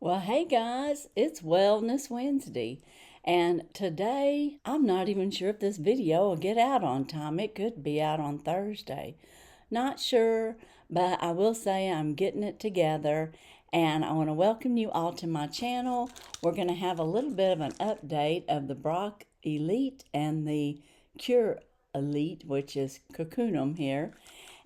Well, hey guys, it's Wellness Wednesday, and today I'm not even sure if this video will get out on time. It could be out on Thursday. Not sure, but I will say I'm getting it together, and I want to welcome you all to my channel. We're going to have a little bit of an update of the Broc-Elite and the Curc-Elite, which is Cocoonum here.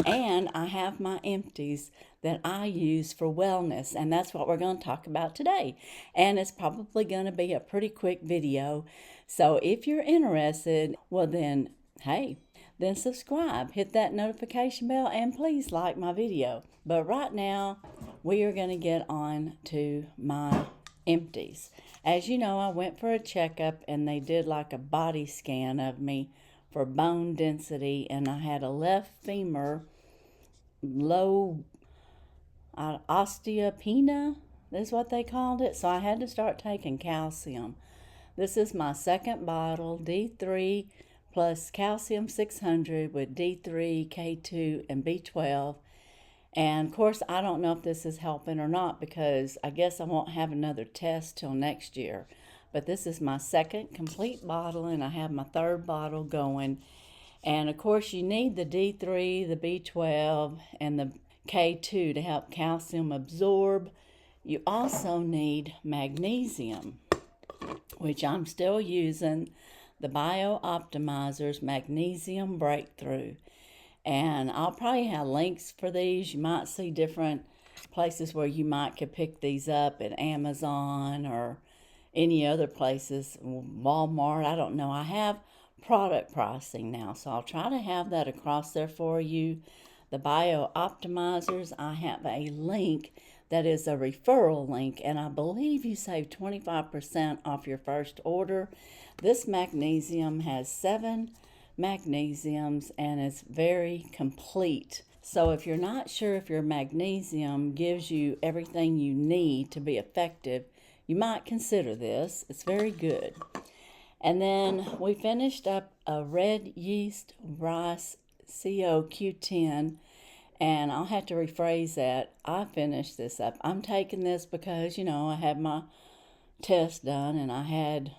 And I have my empties that I use for wellness, and that's what we're going to talk about today. And it's probably going to be a pretty quick video. So if you're interested, well then, hey, then subscribe, hit that notification bell, and please like my video. But right now, we are going to get on to my empties. As you know, I went for a checkup and they did like a body scan of me for bone density, and I had a left femur low osteopenia is what they called it, so I had to start taking calcium. This is my second bottle, D3 plus calcium 600 with D3, K2, and B12. And of course, I don't know if this is helping or not because I guess I won't have another test till next year. But this is my second complete bottle, and I have my third bottle going. And of course, you need the D3, the B12, and the K2 to help calcium absorb. You also need magnesium, which I'm still using the BiOptimizers Magnesium Breakthrough. And I'll probably have links for these. You might see different places where you might could pick these up at Amazon or any other places, Walmart, I don't know. I have product pricing now, so I'll try to have that across there for you. The BiOptimizers, I have a link that is a referral link, and I believe you save 25% off your first order. This magnesium has 7 magnesiums, and it's very complete. So if you're not sure if your magnesium gives you everything you need to be effective, you might consider this. It's very good. And then we finished up a red yeast rice CoQ10, and I'll have to rephrase that. I finished this up. I'm taking this because, I had my test done and I had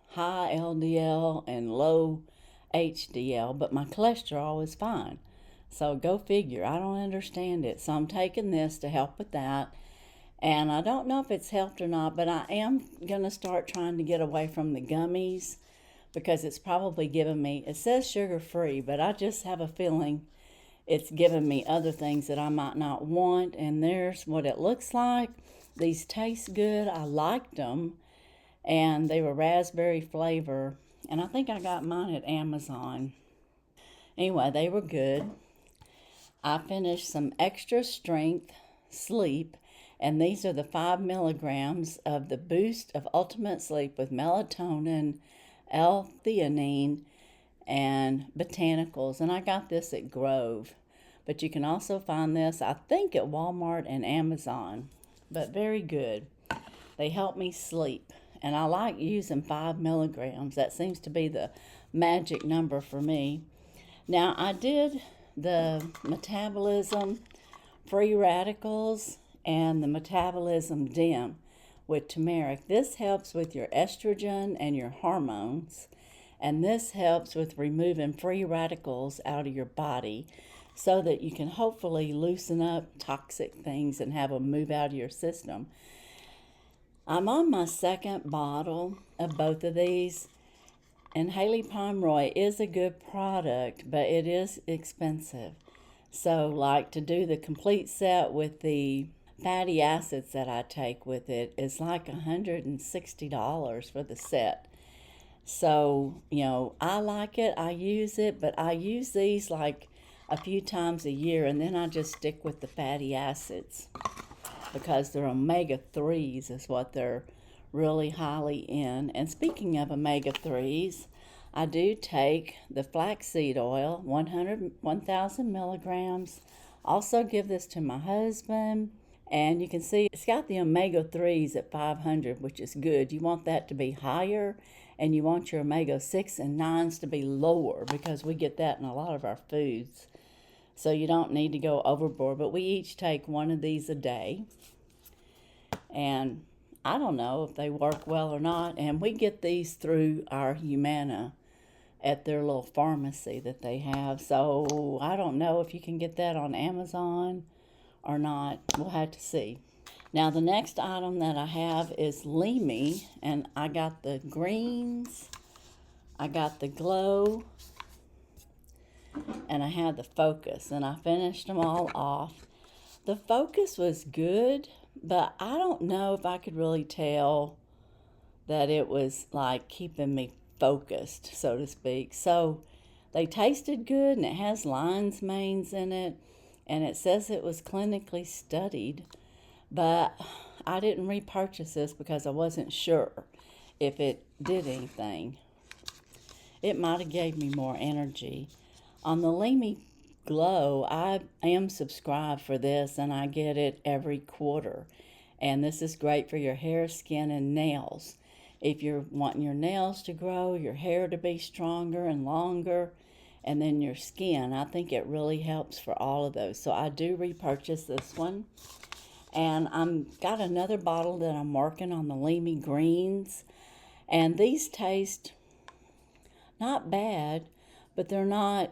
high LDL and low HDL, but my cholesterol is fine. So go figure. I don't understand it. So I'm taking this to help with that. And I don't know if it's helped or not, but I am going to start trying to get away from the gummies because it's probably giving me, it says sugar-free, but I just have a feeling it's giving me other things that I might not want. And there's what it looks like. These taste good. I liked them, and they were raspberry flavor. And I think I got mine at Amazon. Anyway, they were good. I finished some extra strength sleep. And these are the 5 milligrams of the Boost of Ultimate Sleep with melatonin, L-theanine, and botanicals. And I got this at Grove. But you can also find this, I think, at Walmart and Amazon. But very good. They help me sleep. And I like using 5 milligrams. That seems to be the magic number for me. Now, I did the Metabolism free radicals and the Metabolism dim with turmeric. This helps with your estrogen and your hormones, and this helps with removing free radicals out of your body so that you can hopefully loosen up toxic things and have them move out of your system. I'm on my second bottle of both of these, and Haylie Pomroy is a good product, but it is expensive. So like to do the complete set with the fatty acids that I take with it is like $160 for the set. So, I like it, I use it, but I use these like a few times a year, and then I just stick with the fatty acids because they're omega-3s is what they're really highly in. And speaking of omega-3s, I do take the Flaxseed Oil, 1,000 milligrams. Also give this to my husband. And you can see it's got the omega-3s at 500, which is good. You want that to be higher, and you want your omega-6 and 9s to be lower because we get that in a lot of our foods. So you don't need to go overboard, but we each take one of these a day. And I don't know if they work well or not. And we get these through our Humana at their little pharmacy that they have. So I don't know if you can get that on Amazon or not. We'll have to see. Now the next item that I have is Lemme, and I got the greens, I got the glow, and I had the focus, and I finished them all off. The focus was good, but I don't know if I could really tell that it was like keeping me focused, so to speak. So they tasted good, and it has lion's manes in it, and it says it was clinically studied, but I didn't repurchase this because I wasn't sure if it did anything. It might have gave me more energy. On the Lemme Glow, I am subscribed for this, and I get it every quarter. And this is great for your hair, skin, and nails. If you're wanting your nails to grow, your hair to be stronger and longer, and then your skin, I think it really helps for all of those. So I do repurchase this one. And I've got another bottle that I'm working on, the Lemme Greens. And these taste not bad, but they're not,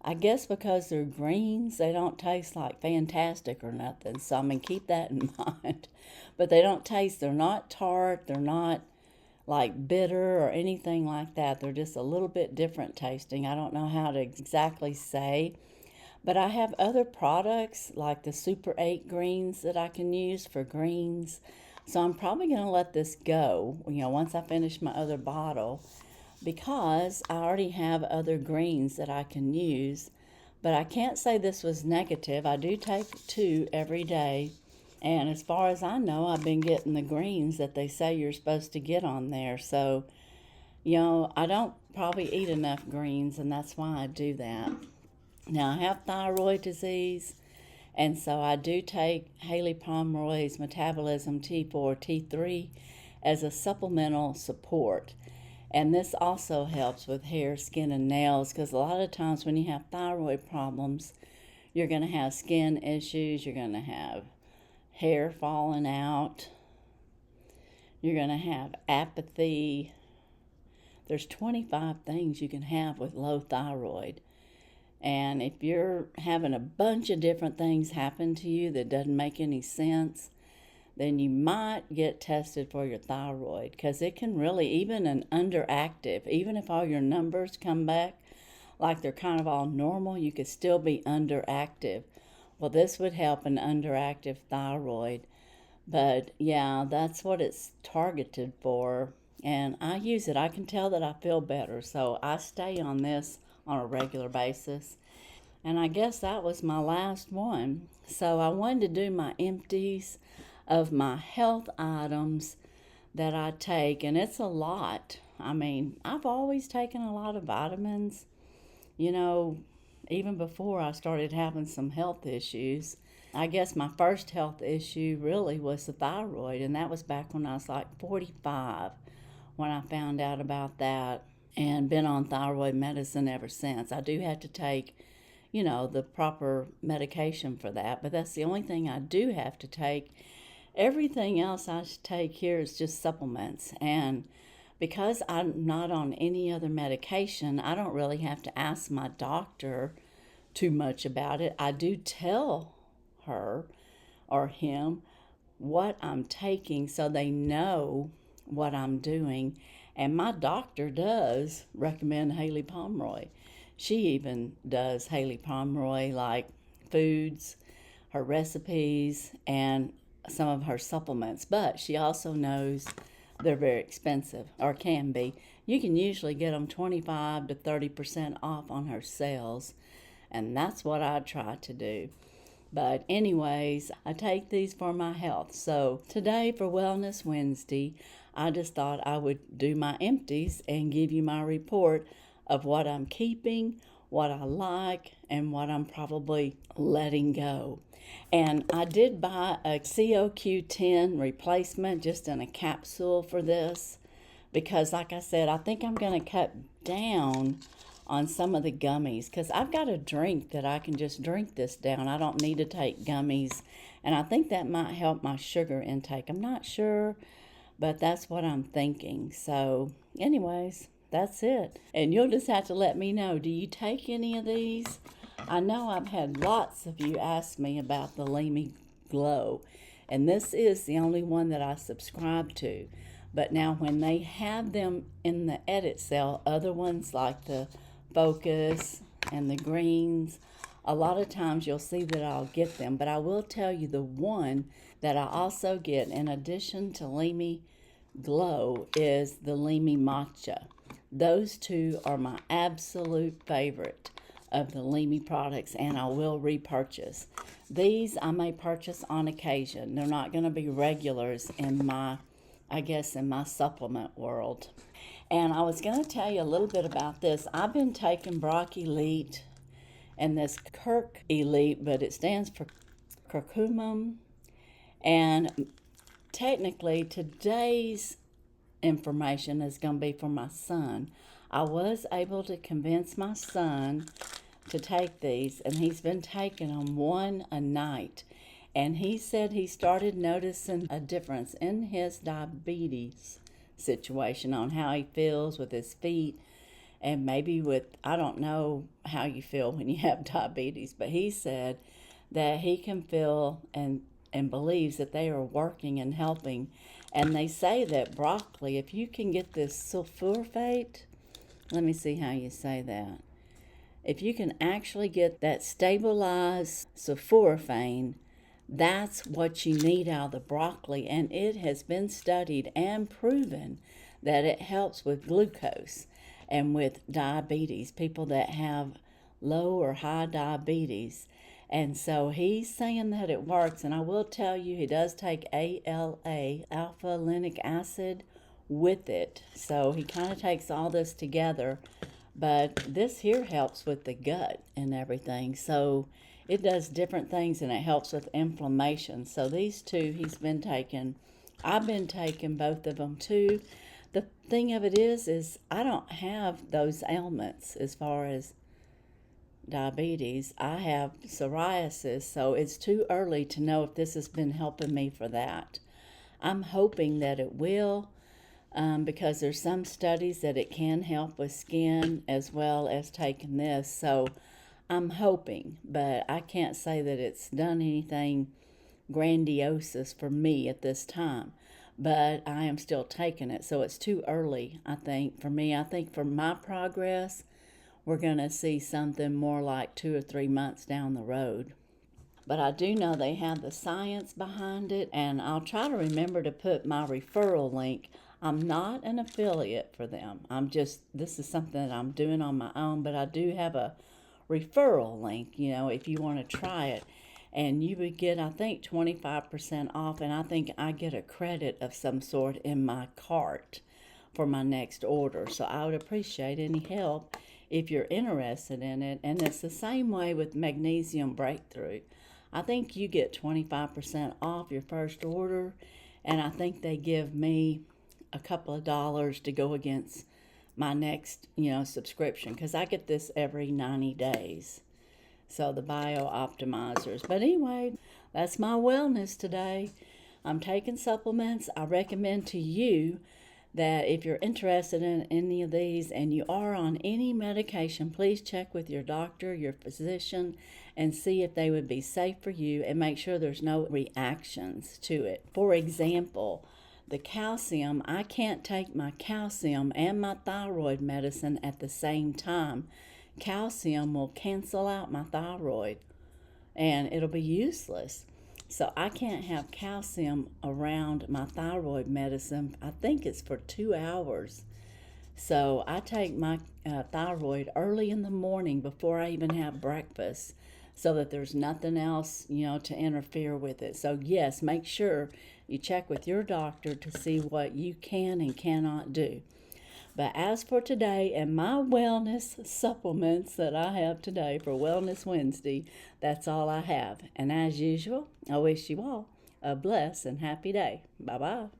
I guess because they're greens, they don't taste like fantastic or nothing. So I'm going to keep that in mind. But they don't taste, they're not tart, they're not like bitter or anything like that. They're just a little bit different tasting. I don't know how to exactly say. But I have other products like the Super 8 greens that I can use for greens. So I'm probably going to let this go, once I finish my other bottle, because I already have other greens that I can use. But I can't say this was negative. I do take 2 every day. And as far as I know, I've been getting the greens that they say you're supposed to get on there. So, I don't probably eat enough greens, and that's why I do that. Now, I have thyroid disease, and so I do take Haylie Pomroy's Metabolism T4, T3 as a supplemental support. And this also helps with hair, skin, and nails, because a lot of times when you have thyroid problems, you're going to have skin issues, you're going to have hair falling out, you're going to have apathy. There's 25 things you can have with low thyroid. And if you're having a bunch of different things happen to you that doesn't make any sense, then you might get tested for your thyroid, because it can really, even an underactive, even if all your numbers come back like they're kind of all normal, you could still be underactive. Well, this would help an underactive thyroid. But yeah, that's what it's targeted for. And I use it. I can tell that I feel better. So I stay on this on a regular basis. And I guess that was my last one. So I wanted to do my empties of my health items that I take. And it's a lot. I mean, I've always taken a lot of vitamins. Even before I started having some health issues. I guess my first health issue really was the thyroid, and that was back when I was like 45 when I found out about that, and been on thyroid medicine ever since. I do have to take, the proper medication for that, but that's the only thing I do have to take. Everything else I take here is just supplements, and because I'm not on any other medication, I don't really have to ask my doctor too much about it. I do tell her or him what I'm taking so they know what I'm doing. And my doctor does recommend Haylie Pomroy. She even does Haylie Pomroy, like foods, her recipes, and some of her supplements. But she also knows they're very expensive, or can be. You can usually get them 25 to 30% off on her sales, and that's what I try to do. But anyways, I take these for my health. So today for Wellness Wednesday, I just thought I would do my empties and give you my report of what I'm keeping, what I like, and what I'm probably letting go. And I did buy a COQ10 replacement just in a capsule for this because, like I said, I think I'm going to cut down on some of the gummies, because I've got a drink that I can just drink this down. I don't need to take gummies, and I think that might help my sugar intake. I'm not sure, but that's what I'm thinking. So anyways, that's it. And you'll just have to let me know, do you take any of these? I know I've had lots of you ask me about the Lemme Glow, and this is the only one that I subscribe to. But now when they have them in the edit cell, other ones like the Focus and the greens, a lot of times you'll see that I'll get them. But I will tell you, the one that I also get in addition to Lemme Glow is the Lemme Matcha. Those two are my absolute favorite of the Lemme products, and I will repurchase. These I may purchase on occasion. They're not going to be regulars in my, I guess, in my supplement world. And I was going to tell you a little bit about this. I've been taking Broc-Elite and this Curc-Elite, but it stands for curcumin. And technically, today's information is going to be for my son. I was able to convince my son to take these, and he's been taking them one a night. And he said he started noticing a difference in his diabetes situation, on how he feels with his feet, and maybe with, I don't know how you feel when you have diabetes, but he said that he can feel and believes that they are working and helping. And they say that broccoli, if you can get this sulforaphate, let me see how you say that. If you can actually get that stabilized sulforaphane, that's what you need out of the broccoli. And it has been studied and proven that it helps with glucose and with diabetes, people that have low or high diabetes. And so he's saying that it works. And I will tell you, he does take ALA, alpha-linic acid, with it. So he kind of takes all this together. But this here helps with the gut and everything. So it does different things, and it helps with inflammation. So these two he's been taking. I've been taking both of them too. The thing of it is I don't have those ailments as far as diabetes. I have psoriasis, so it's too early to know if this has been helping me for that. I'm hoping that it will, because there's some studies that it can help with skin as well as taking this. So I'm hoping, but I can't say that it's done anything grandiose for me at this time. But I am still taking it, so it's too early, I think, for me. I think for my progress, we're going to see something more like 2 or 3 months down the road. But I do know they have the science behind it, and I'll try to remember to put my referral link. I'm not an affiliate for them. This is something that I'm doing on my own, but I do have a referral link, if you want to try it. And you would get, I think, 25% off, and I think I get a credit of some sort in my cart for my next order. So I would appreciate any help if you're interested in it. And it's the same way with Magnesium Breakthrough. I think you get 25% off your first order, and I think they give me a couple of dollars to go against my next, subscription, because I get this every 90 days. So the BiOptimizers. But anyway, that's my wellness today. I'm taking supplements. I recommend to you that if you're interested in any of these and you are on any medication, please check with your doctor, your physician, and see if they would be safe for you, and make sure there's no reactions to it. For example, the calcium, I can't take my calcium and my thyroid medicine at the same time. Calcium will cancel out my thyroid, and it'll be useless. So I can't have calcium around my thyroid medicine. I think it's for 2 hours. So I take my thyroid early in the morning before I even have breakfast, so that there's nothing else, to interfere with it. So yes, make sure you check with your doctor to see what you can and cannot do. But as for today and my wellness supplements that I have today for Wellness Wednesday, that's all I have. And as usual, I wish you all a blessed and happy day. Bye-bye.